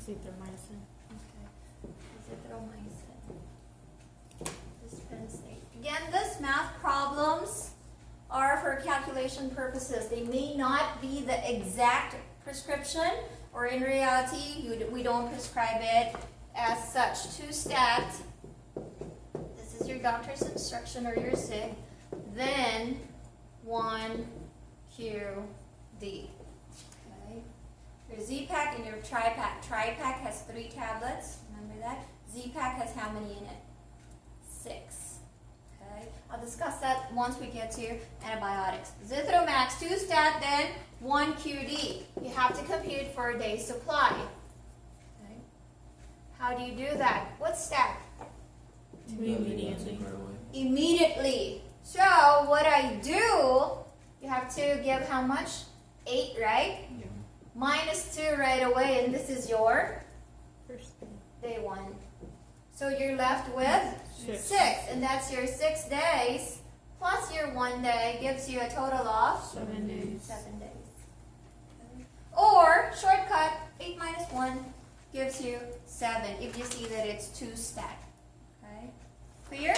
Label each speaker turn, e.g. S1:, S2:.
S1: Azithromycin.
S2: Okay. Azithromycin. Dispensed. Again, this math problems are for calculation purposes. They may not be the exact prescription, or in reality, we don't prescribe it as such. Two-stat, this is your doctor's instruction or your SIG, then 1 QD. Okay. Your Z-Pack and your Tri-Pack. Tri-Pack has 3 tablets, remember that? Z-Pack has how many in it? 6. Okay. I'll discuss that once we get to antibiotics. Zithromax, 2-stat, then 1 QD. You have to compute for a day's supply. Okay. How do you do that? What step?
S1: Immediately.
S2: Immediately. So what I do, you have to give how much? 8, right?
S1: Yeah.
S2: Minus 2 right away, and this is your
S1: First day.
S2: day 1. So you're left with 6, and that's your 6 days plus your 1 day gives you a total of
S1: 7 days.
S2: 7 days. Okay. Or shortcut, 8 minus 1 gives you 7 if you see that it's 2-stat. Okay? Clear?